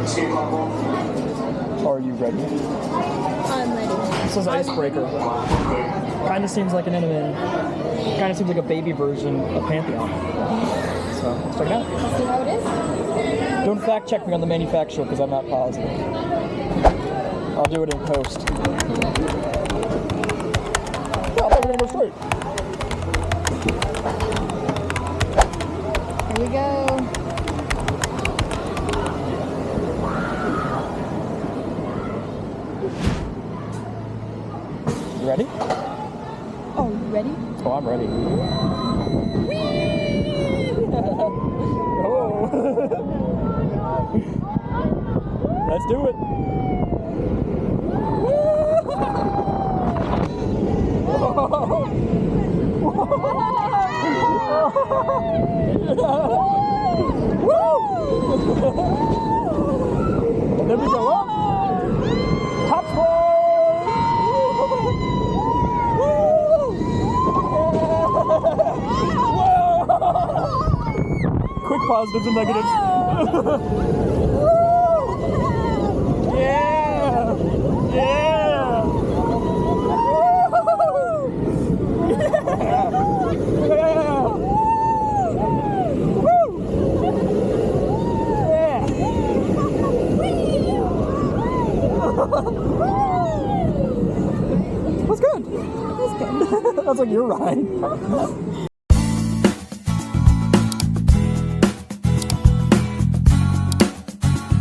Are you ready? I'm ready. This is Icebreaker. Kind of seems like an anime. Kind of seems like a baby version of Pantheon. So let's check it out. Let's see how it is. Don't fact check me on the manufacturer because I'm not positive. I'll do it in post. Yeah, we're gonna go straight. Here we go. You ready? Oh, you ready? Oh, I'm ready. Oh. Let's do it. And then we go up. Top spot. Quick positives and negatives. Yeah! Yeah! That's good. That's good. That's like your ride.